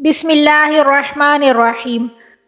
بسم اللہ الرحمن الرحیم۔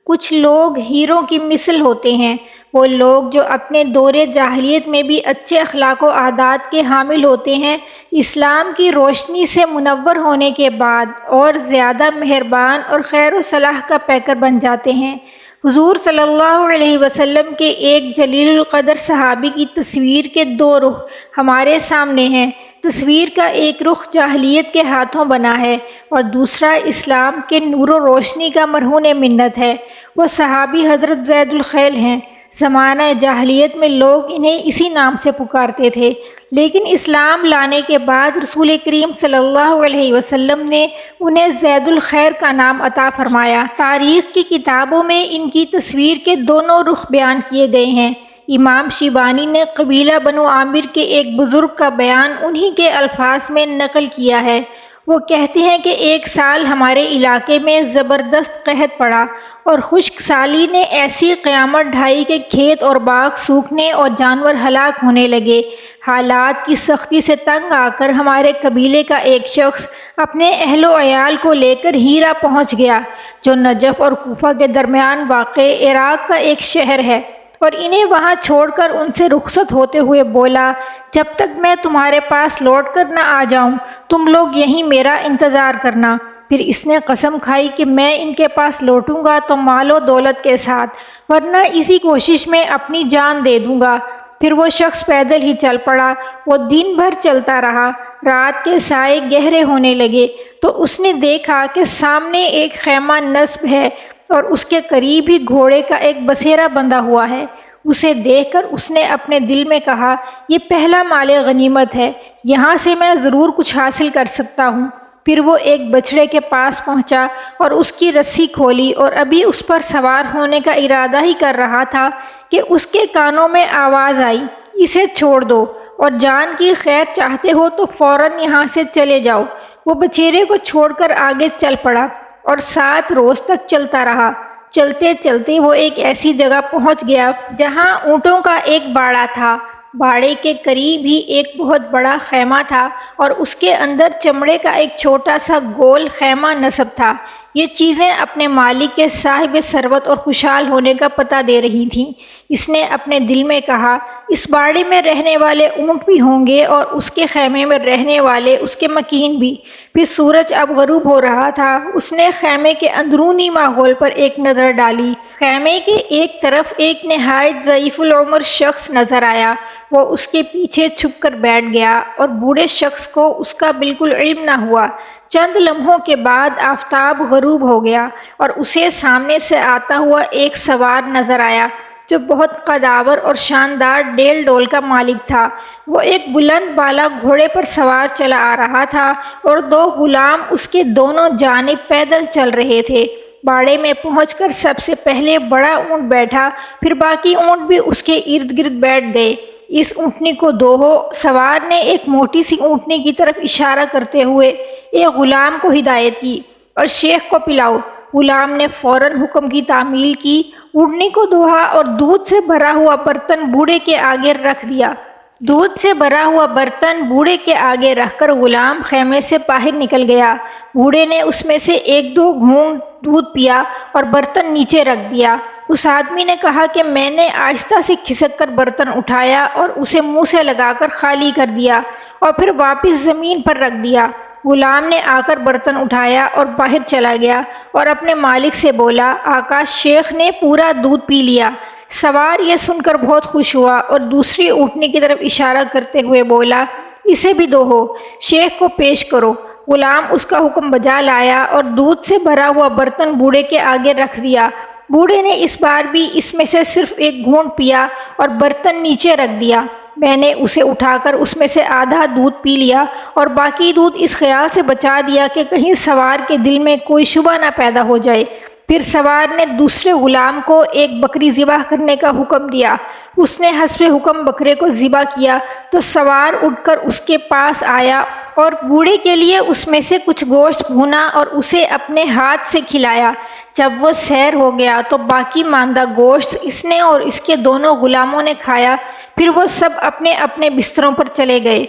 کچھ لوگ ہیروں کی مثل ہوتے ہیں، وہ لوگ جو اپنے دور جاہلیت میں بھی اچھے اخلاق و عادات کے حامل ہوتے ہیں، اسلام کی روشنی سے منور ہونے کے بعد اور زیادہ مہربان اور خیر و صلاح کا پیکر بن جاتے ہیں۔ حضور صلی اللہ علیہ وسلم کے ایک جلیل القدر صحابی کی تصویر کے دو رخ ہمارے سامنے ہیں۔ تصویر کا ایک رخ جاہلیت کے ہاتھوں بنا ہے اور دوسرا اسلام کے نور و روشنی کا مرہون منت ہے۔ وہ صحابی حضرت زید الخیل ہیں۔ زمانہ جاہلیت میں لوگ انہیں اسی نام سے پکارتے تھے، لیکن اسلام لانے کے بعد رسول کریم صلی اللہ علیہ وسلم نے انہیں زید الخیر کا نام عطا فرمایا۔ تاریخ کی کتابوں میں ان کی تصویر کے دونوں رخ بیان کیے گئے ہیں۔ امام شیبانی نے قبیلہ بنو عامر کے ایک بزرگ کا بیان انہی کے الفاظ میں نقل کیا ہے۔ وہ کہتے ہیں کہ ایک سال ہمارے علاقے میں زبردست قحط پڑا اور خشک سالی نے ایسی قیامت ڈھائی کہ کھیت اور باغ سوکھنے اور جانور ہلاک ہونے لگے۔ حالات کی سختی سے تنگ آ کر ہمارے قبیلے کا ایک شخص اپنے اہل و عیال کو لے کر ہیرا پہنچ گیا، جو نجف اور کوفہ کے درمیان واقع عراق کا ایک شہر ہے، اور انہیں وہاں چھوڑ کر ان سے رخصت ہوتے ہوئے بولا، جب تک میں تمہارے پاس لوٹ کر نہ آ جاؤں تم لوگ یہیں میرا انتظار کرنا۔ پھر اس نے قسم کھائی کہ میں ان کے پاس لوٹوں گا تو مال و دولت کے ساتھ، ورنہ اسی کوشش میں اپنی جان دے دوں گا۔ پھر وہ شخص پیدل ہی چل پڑا۔ وہ دن بھر چلتا رہا۔ رات کے سائے گہرے ہونے لگے تو اس نے دیکھا کہ سامنے ایک خیمہ نصب ہے اور اس کے قریب ہی گھوڑے کا ایک بسیرا بندھا ہوا ہے۔ اسے دیکھ کر اس نے اپنے دل میں کہا، یہ پہلا مال غنیمت ہے، یہاں سے میں ضرور کچھ حاصل کر سکتا ہوں۔ پھر وہ ایک بچڑے کے پاس پہنچا اور اس کی رسی کھولی اور ابھی اس پر سوار ہونے کا ارادہ ہی کر رہا تھا کہ اس کے کانوں میں آواز آئی، اسے چھوڑ دو اور جان کی خیر چاہتے ہو تو فوراً یہاں سے چلے جاؤ۔ وہ بچیرے کو چھوڑ کر آگے چل پڑا اور 7 روز تک چلتا رہا۔ چلتے چلتے وہ ایک ایسی جگہ پہنچ گیا جہاں اونٹوں کا ایک باڑا تھا۔ باڑے کے قریب ہی ایک بہت بڑا خیمہ تھا اور اس کے اندر چمڑے کا ایک چھوٹا سا گول خیمہ نصب تھا۔ یہ چیزیں اپنے مالک کے صاحب ثروت اور خوشحال ہونے کا پتہ دے رہی تھیں۔ اس نے اپنے دل میں کہا، اس باڑے میں رہنے والے اونٹ بھی ہوں گے اور اس کے خیمے میں رہنے والے اس کے مکین بھی۔ پھر سورج اب غروب ہو رہا تھا۔ اس نے خیمے کے اندرونی ماحول پر ایک نظر ڈالی۔ خیمے کے ایک طرف ایک نہایت ضعیف العمر شخص نظر آیا۔ وہ اس کے پیچھے چھپ کر بیٹھ گیا اور بوڑھے شخص کو اس کا بالکل علم نہ ہوا۔ چند لمحوں کے بعد آفتاب غروب ہو گیا اور اسے سامنے سے آتا ہوا ایک سوار نظر آیا جو بہت قداور اور شاندار ڈیل ڈول کا مالک تھا۔ وہ ایک بلند بالا گھوڑے پر سوار چلا آ رہا تھا اور 2 غلام اس کے دونوں جانب پیدل چل رہے تھے۔ باڑے میں پہنچ کر سب سے پہلے بڑا اونٹ بیٹھا، پھر باقی اونٹ بھی اس کے ارد گرد بیٹھ گئے۔ اس اونٹنی کو دوہو۔ سوار نے ایک موٹی سی اونٹنی کی طرف اشارہ کرتے ہوئے ایک غلام کو ہدایت کی، اور شیخ کو پلاؤ۔ غلام نے فوراً حکم کی تعمیل کی، اونٹنی کو دوہا اور دودھ سے بھرا ہوا برتن بوڑھے کے آگے رکھ دیا۔ دودھ سے بھرا ہوا برتن بوڑھے کے آگے رکھ کر غلام خیمے سے باہر نکل گیا۔ بوڑھے نے اس میں سے 1-2 گھونٹ دودھ پیا اور برتن نیچے رکھ دیا۔ اس آدمی نے کہا کہ میں نے آہستہ سے کھسک کر برتن اٹھایا اور اسے منہ سے لگا کر خالی کر دیا اور پھر واپس زمین پر رکھ دیا۔ غلام نے آ کر برتن اٹھایا اور باہر چلا گیا اور اپنے مالک سے بولا، آقا شیخ نے پورا دودھ پی لیا۔ سوار یہ سن کر بہت خوش ہوا اور دوسری اونٹنی کی طرف اشارہ کرتے ہوئے بولا، اسے بھی دوہو، شیخ کو پیش کرو۔ غلام اس کا حکم بجا لایا اور دودھ سے بھرا ہوا برتن بوڑھے کے آگے رکھ دیا۔ بوڑھے نے اس بار بھی اس میں سے صرف 1 گھونٹ پیا اور برتن نیچے رکھ دیا۔ میں نے اسے اٹھا کر اس میں سے آدھا دودھ پی لیا اور باقی دودھ اس خیال سے بچا دیا کہ کہیں سوار کے دل میں کوئی شبہ نہ پیدا ہو جائے۔ پھر سوار نے دوسرے غلام کو ایک بکری ذبح کرنے کا حکم دیا۔ اس نے حسب حکم بکرے کو ذبح کیا تو سوار اٹھ کر اس کے پاس آیا اور بوڑھے کے لیے اس میں سے کچھ گوشت بھونا اور اسے اپنے ہاتھ سے کھلایا۔ جب وہ سیر ہو گیا تو باقی ماندہ گوشت اس نے اور اس کے دونوں غلاموں نے کھایا۔ پھر وہ سب اپنے اپنے بستروں پر چلے گئے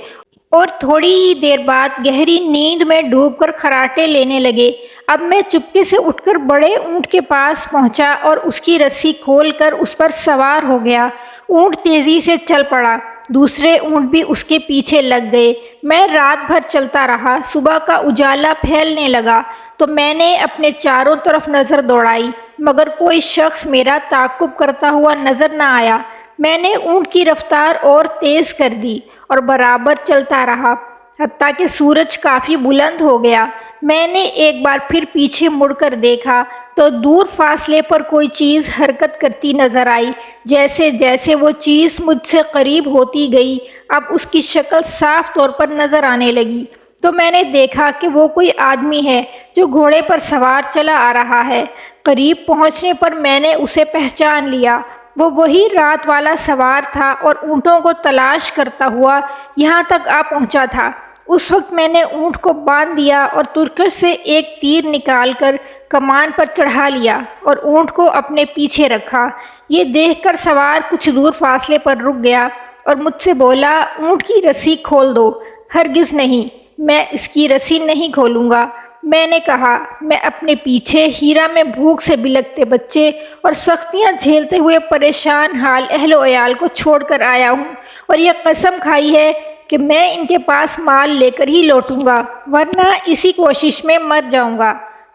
اور تھوڑی ہی دیر بعد گہری نیند میں ڈوب کر خراٹے لینے لگے۔ اب میں چپکے سے اٹھ کر بڑے اونٹ کے پاس پہنچا اور اس کی رسی کھول کر اس پر سوار ہو گیا۔ اونٹ تیزی سے چل پڑا، دوسرے اونٹ بھی اس کے پیچھے لگ گئے۔ میں رات بھر چلتا رہا، صبح کا اجالا پھیلنے لگا تو میں نے اپنے چاروں طرف نظر دوڑائی، مگر کوئی شخص میرا تعاقب کرتا ہوا نظر نہ آیا۔ میں نے اونٹ کی رفتار اور تیز کر دی اور برابر چلتا رہا، حتیٰ کہ سورج کافی بلند ہو گیا۔ میں نے ایک بار پھر پیچھے مڑ کر دیکھا تو دور فاصلے پر کوئی چیز حرکت کرتی نظر آئی۔ جیسے جیسے وہ چیز مجھ سے قریب ہوتی گئی، اب اس کی شکل صاف طور پر نظر آنے لگی تو میں نے دیکھا کہ وہ کوئی آدمی ہے جو گھوڑے پر سوار چلا آ رہا ہے۔ قریب پہنچنے پر میں نے اسے پہچان لیا۔ وہ وہی رات والا سوار تھا اور اونٹوں کو تلاش کرتا ہوا یہاں تک آ پہنچا تھا۔ اس وقت میں نے اونٹ کو باندھ دیا اور ترکش سے ایک تیر نکال کر کمان پر چڑھا لیا اور اونٹ کو اپنے پیچھے رکھا۔ یہ دیکھ کر سوار کچھ دور فاصلے پر رک گیا اور مجھ سے بولا، اونٹ کی رسی کھول دو۔ ہرگز نہیں، میں اس کی رسی نہیں کھولوں گا۔ میں نے کہا، میں اپنے پیچھے ہیرا میں بھوک سے بلکتے بچے اور سختیاں جھیلتے ہوئے پریشان حال اہل و عیال کو چھوڑ کر آیا ہوں اور یہ قسم کھائی ہے کہ میں ان کے پاس مال لے کر ہی لوٹوں گا، ورنہ اسی کوشش میں مر جاؤں گا۔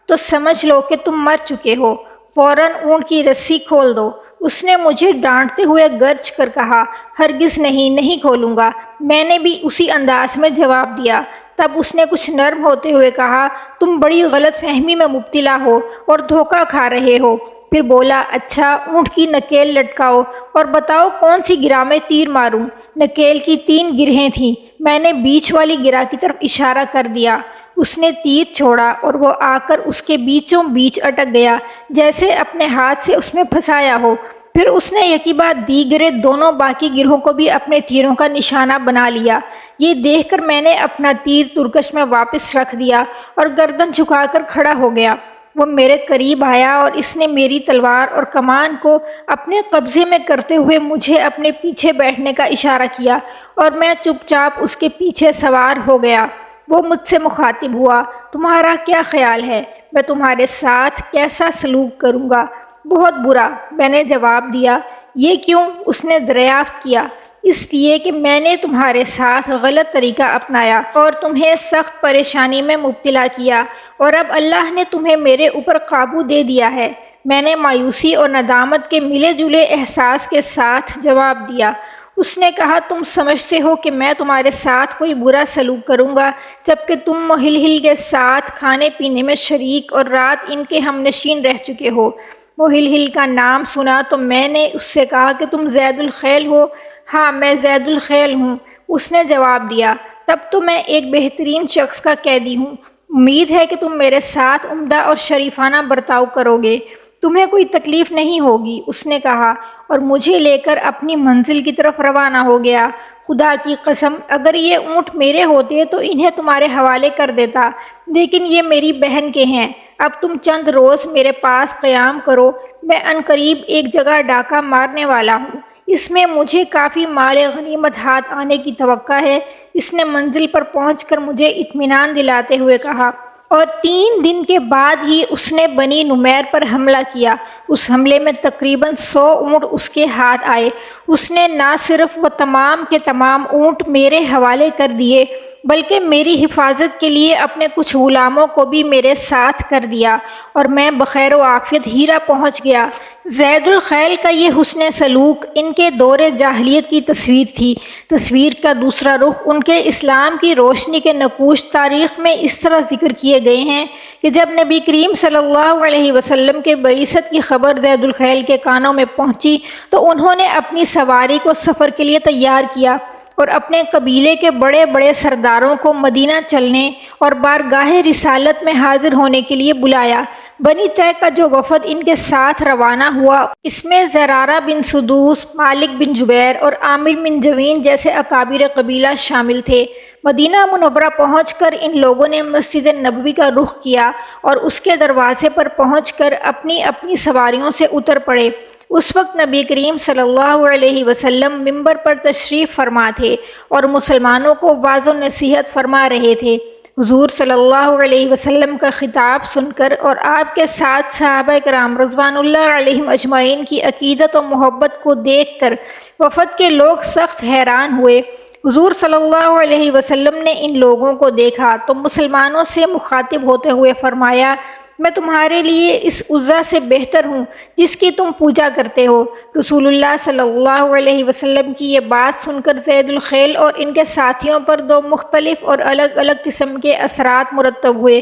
تو سمجھ لو کہ تم مر چکے ہو، فوراً اونٹ کی رسی کھول دو۔ اس نے مجھے ڈانٹتے ہوئے گرج کر کہا، ہرگز نہیں، نہیں کھولوں گا۔ میں نے بھی اسی انداز میں جواب دیا۔ تب اس نے کچھ نرم ہوتے ہوئے کہا، تم بڑی غلط فہمی میں مبتلا ہو اور دھوکہ کھا رہے ہو۔ پھر بولا، اچھا اونٹ کی نکیل لٹکاؤ اور بتاؤ کون سی گرہ میں تیر ماروں۔ نکیل کی 3 گرہیں تھیں۔ میں نے بیچ والی گرہ کی طرف اشارہ کر دیا۔ اس نے تیر چھوڑا اور وہ آ کر اس کے بیچوں بیچ اٹک گیا، جیسے اپنے ہاتھ سے اس میں پھنسایا ہو۔ پھر اس نے یکی بعد دیگرے دونوں باقی گروہوں کو بھی اپنے تیروں کا نشانہ بنا لیا۔ یہ دیکھ کر میں نے اپنا تیر ترکش میں واپس رکھ دیا اور گردن جھکا کر کھڑا ہو گیا۔ وہ میرے قریب آیا اور اس نے میری تلوار اور کمان کو اپنے قبضے میں کرتے ہوئے مجھے اپنے پیچھے بیٹھنے کا اشارہ کیا اور میں چپ چاپ اس کے پیچھے سوار ہو گیا۔ وہ مجھ سے مخاطب ہوا، تمہارا کیا خیال ہے؟ میں تمہارے ساتھ کیسا سلوک کروں گا؟ بہت برا، میں نے جواب دیا۔ یہ کیوں؟ اس نے دریافت کیا۔ اس لیے کہ میں نے تمہارے ساتھ غلط طریقہ اپنایا اور تمہیں سخت پریشانی میں مبتلا کیا، اور اب اللہ نے تمہیں میرے اوپر قابو دے دیا ہے۔ میں نے مایوسی اور ندامت کے ملے جلے احساس کے ساتھ جواب دیا۔ اس نے کہا، تم سمجھتے ہو کہ میں تمہارے ساتھ کوئی برا سلوک کروں گا، جبکہ تم محلحل کے ساتھ کھانے پینے میں شریک اور رات ان کے ہم نشین رہ چکے ہو۔ محلحل کا نام سنا تو میں نے اس سے کہا کہ تم زید الخیل ہو؟ ہاں، میں زید الخیل ہوں، اس نے جواب دیا۔ تب تو میں ایک بہترین شخص کا قیدی ہوں۔ امید ہے کہ تم میرے ساتھ عمدہ اور شریفانہ برتاؤ کرو گے، تمہیں کوئی تکلیف نہیں ہوگی، اس نے کہا، اور مجھے لے کر اپنی منزل کی طرف روانہ ہو گیا۔ خدا کی قسم، اگر یہ اونٹ میرے ہوتے تو انہیں تمہارے حوالے کر دیتا، لیکن یہ میری بہن کے ہیں۔ اب تم چند روز میرے پاس قیام کرو، میں عنقریب ایک جگہ ڈاکہ مارنے والا ہوں، اس میں مجھے کافی مال غنیمت ہاتھ آنے کی توقع ہے۔ اس نے منزل پر پہنچ کر مجھے اطمینان دلاتے ہوئے کہا، اور 3 دن کے بعد ہی اس نے بنی نمیر پر حملہ کیا۔ اس حملے میں تقریباً 100 اونٹ اس کے ہاتھ آئے۔ اس نے نہ صرف وہ تمام کے تمام اونٹ میرے حوالے کر دیے، بلکہ میری حفاظت کے لیے اپنے کچھ غلاموں کو بھی میرے ساتھ کر دیا، اور میں بخیر و عافیت ہیرا پہنچ گیا۔ زید الخیل کا یہ حسن سلوک ان کے دور جاہلیت کی تصویر تھی۔ تصویر کا دوسرا رخ ان کے اسلام کی روشنی کے نقوش تاریخ میں اس طرح ذکر کیے گئے ہیں کہ جب نبی کریم صلی اللہ علیہ وسلم کے بعثت کی خبر زید الخیل کے کانوں میں پہنچی تو انہوں نے اپنی سواری کو سفر کے لیے تیار کیا اور اپنے قبیلے کے بڑے بڑے سرداروں کو مدینہ چلنے اور بارگاہ رسالت میں حاضر ہونے کے لیے بلایا۔ بنی طے کا جو وفد ان کے ساتھ روانہ ہوا، اس میں زرارہ بن سدوس، مالک بن جبیر اور عامر بن جوین جیسے اکابر قبیلہ شامل تھے۔ مدینہ منورہ پہنچ کر ان لوگوں نے مسجد نبوی کا رخ کیا اور اس کے دروازے پر پہنچ کر اپنی اپنی سواریوں سے اتر پڑے۔ اس وقت نبی کریم صلی اللہ علیہ وسلم منبر پر تشریف فرما تھے اور مسلمانوں کو واعظ و نصیحت فرما رہے تھے۔ حضور صلی اللہ علیہ وسلم کا خطاب سن کر اور آپ کے ساتھ صحابہ کرام رضوان اللہ علیہم اجمعین کی عقیدت و محبت کو دیکھ کر وفد کے لوگ سخت حیران ہوئے۔ حضور صلی اللہ علیہ وسلم نے ان لوگوں کو دیکھا تو مسلمانوں سے مخاطب ہوتے ہوئے فرمایا، میں تمہارے لیے اس عزا سے بہتر ہوں جس کی تم پوجا کرتے ہو۔ رسول اللہ صلی اللہ علیہ وسلم کی یہ بات سن کر زید الخیل اور ان کے ساتھیوں پر دو مختلف اور الگ الگ قسم کے اثرات مرتب ہوئے۔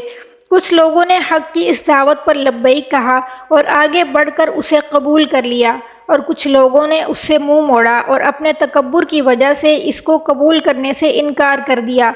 کچھ لوگوں نے حق کی اس دعوت پر لبیک کہا اور آگے بڑھ کر اسے قبول کر لیا، اور کچھ لوگوں نے اس سے منہ موڑا اور اپنے تکبر کی وجہ سے اس کو قبول کرنے سے انکار کر دیا۔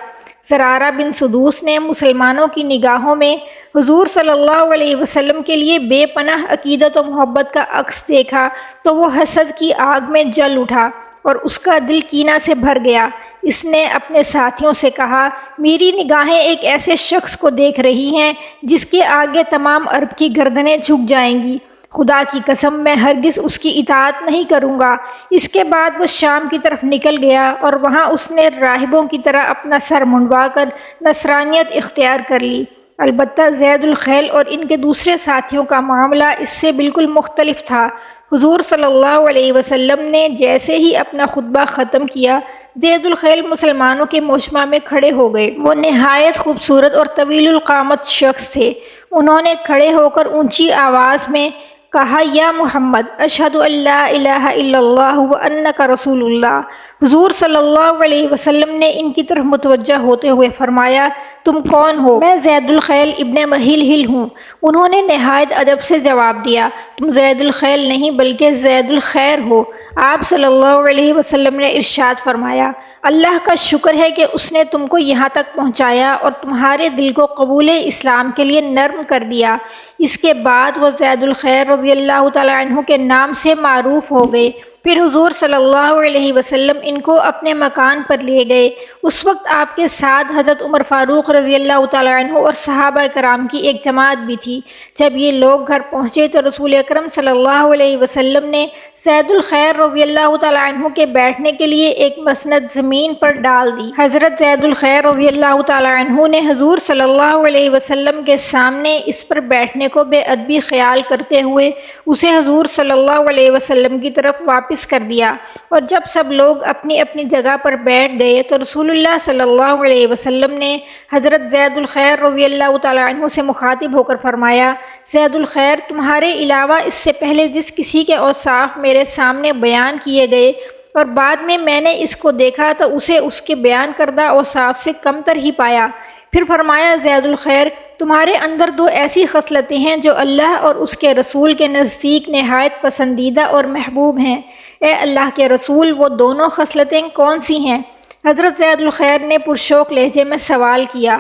زرارہ بن سدوس نے مسلمانوں کی نگاہوں میں حضور صلی اللہ علیہ وسلم کے لیے بے پناہ عقیدت و محبت کا عکس دیکھا تو وہ حسد کی آگ میں جل اٹھا اور اس کا دل کینہ سے بھر گیا۔ اس نے اپنے ساتھیوں سے کہا، میری نگاہیں ایک ایسے شخص کو دیکھ رہی ہیں جس کے آگے تمام عرب کی گردنیں جھک جائیں گی، خدا کی قسم میں ہرگز اس کی اطاعت نہیں کروں گا۔ اس کے بعد وہ شام کی طرف نکل گیا اور وہاں اس نے راہبوں کی طرح اپنا سر منڈوا کر نصرانیت اختیار کر لی۔ البتہ زید الخیل اور ان کے دوسرے ساتھیوں کا معاملہ اس سے بالکل مختلف تھا۔ حضور صلی اللہ علیہ وسلم نے جیسے ہی اپنا خطبہ ختم کیا، زید الخیل مسلمانوں کے مجمع میں کھڑے ہو گئے۔ وہ نہایت خوبصورت اور طویل القامت شخص تھے۔ انہوں نے کھڑے ہو کر اونچی آواز میں کہا، یا محمد، اشہد ان لا الہ الا اللہ وانک رسول اللہ۔ حضور صلی اللہ علیہ وسلم نے ان کی طرف متوجہ ہوتے ہوئے فرمایا، تم کون ہو؟ میں زید الخیل ابن مہلہل ہوں۔ انہوں نے نہایت ادب سے جواب دیا، تم زید الخیل نہیں بلکہ زید الخیر ہو۔ آپ صلی اللہ علیہ وسلم نے ارشاد فرمایا، اللہ کا شکر ہے کہ اس نے تم کو یہاں تک پہنچایا اور تمہارے دل کو قبول اسلام کے لیے نرم کر دیا۔ اس کے بعد وہ زید الخیر رضی اللہ تعالیٰ عنہ کے نام سے معروف ہو گئے۔ پھر حضور صلی اللہ علیہ وسلم ان کو اپنے مکان پر لے گئے۔ اس وقت آپ کے ساتھ حضرت عمر فاروق رضی اللہ تعالیٰ عنہ اور صحابہ کرام کی ایک جماعت بھی تھی۔ جب یہ لوگ گھر پہنچے تو رسول اکرم صلی اللہ علیہ وسلم نے زید الخیر رضی اللہ تعالیٰ عنہ کے بیٹھنے کے لیے ایک مسند زمین پر ڈال دی۔ حضرت زید الخیر رضی اللہ تعالیٰ عنہ نے حضور صلی اللہ علیہ وسلم کے سامنے اس پر بیٹھنے کو بے ادبی خیال کرتے ہوئے اسے حضور صلی اللہ علیہ وسلم کی طرف واپس کر دیا، اور جب سب لوگ اپنی اپنی جگہ پر بیٹھ گئے تو رسول اللہ صلی اللہ علیہ وسلم نے حضرت زید الخیر رضی اللہ تعالیٰ عنہ سے مخاطب ہو کر فرمایا، زید الخیر، تمہارے علاوہ اس سے پہلے جس کسی کے اوصاف میرے سامنے بیان کیے گئے اور بعد میں نے اس کو دیکھا تو اسے اس کے بیان کردہ اوصاف سے کمتر ہی پایا۔ پھر فرمایا، زید الخیر، تمہارے اندر دو ایسی خصلتیں ہیں جو اللہ اور اس کے رسول کے نزدیک نہایت پسندیدہ اور محبوب ہیں۔ اے اللہ کے رسول، وہ دونوں خصلتیں کون سی ہیں؟ حضرت زید الخیر نے پرشوق لہجے میں سوال کیا۔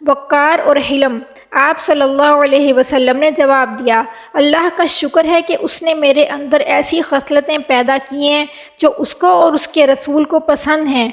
وقار اور حلم۔ آپ صلی اللہ علیہ وسلم نے جواب دیا، اللہ کا شکر ہے کہ اس نے میرے اندر ایسی خصلتیں پیدا کی ہیں جو اس کو اور اس کے رسول کو پسند ہیں۔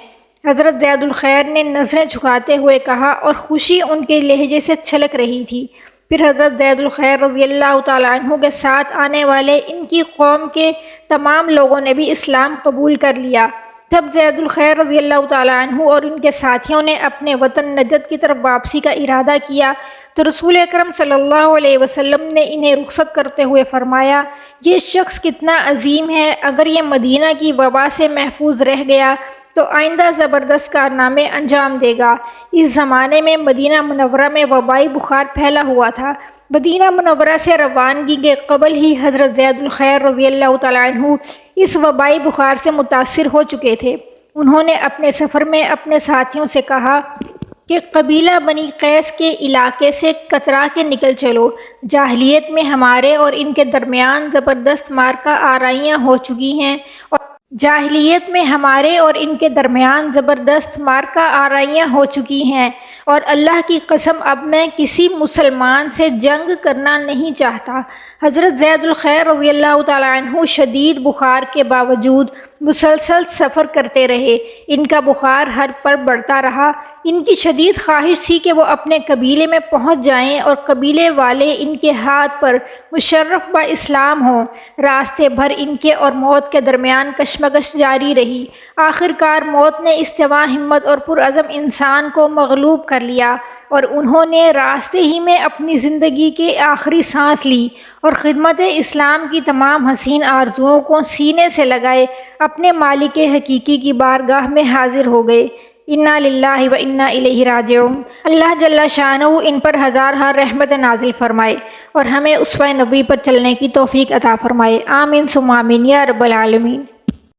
حضرت زید الخیر نے نظریں جھکاتے ہوئے کہا، اور خوشی ان کے لہجے سے چھلک رہی تھی۔ پھر حضرت زید الخیر رضی اللہ تعالیٰ عنہ کے ساتھ آنے والے ان کی قوم کے تمام لوگوں نے بھی اسلام قبول کر لیا۔ جب زید الخیر رضی اللہ تعالیٰ عنہ اور ان کے ساتھیوں نے اپنے وطن نجد کی طرف واپسی کا ارادہ کیا تو رسول اکرم صلی اللہ علیہ وسلم نے انہیں رخصت کرتے ہوئے فرمایا، یہ شخص کتنا عظیم ہے، اگر یہ مدینہ کی وبا سے محفوظ رہ گیا تو آئندہ زبردست کارنامے انجام دے گا۔ اس زمانے میں مدینہ منورہ میں وبائی بخار پھیلا ہوا تھا۔ مدینہ منورہ سے روانگی کے قبل ہی حضرت زید الخیر رضی اللہ تعالیٰ عنہ اس وبائی بخار سے متاثر ہو چکے تھے۔ انہوں نے اپنے سفر میں اپنے ساتھیوں سے کہا کہ قبیلہ بنی قیس کے علاقے سے کترا کے نکل چلو، جاہلیت میں ہمارے اور ان کے درمیان زبردست مارکہ آرائیاں ہو چکی ہیں اور اللہ کی قسم اب میں کسی مسلمان سے جنگ کرنا نہیں چاہتا۔ حضرت زید الخیر رضی اللہ تعالیٰ عنہ شدید بخار کے باوجود مسلسل سفر کرتے رہے۔ ان کا بخار ہر پل بڑھتا رہا۔ ان کی شدید خواہش تھی کہ وہ اپنے قبیلے میں پہنچ جائیں اور قبیلے والے ان کے ہاتھ پر مشرف با اسلام ہوں۔ راستے بھر ان کے اور موت کے درمیان کشمکش جاری رہی۔ آخر کار موت نے اس جواں ہمت اور پرعزم انسان کو مغلوب کر لیا اور انہوں نے راستے ہی میں اپنی زندگی کی آخری سانس لی اور خدمت اسلام کی تمام حسین آرزوؤں کو سینے سے لگائے اپنے مالک حقیقی کی بارگاہ میں حاضر ہو گئے۔ انا للہ و انا الیہ راجعون۔ اللہ جل شانہ ان پر ہزارہا رحمت نازل فرمائے اور ہمیں اسوہ نبی پر چلنے کی توفیق عطا فرمائے۔ آمین ثم آمین یا رب العالمین۔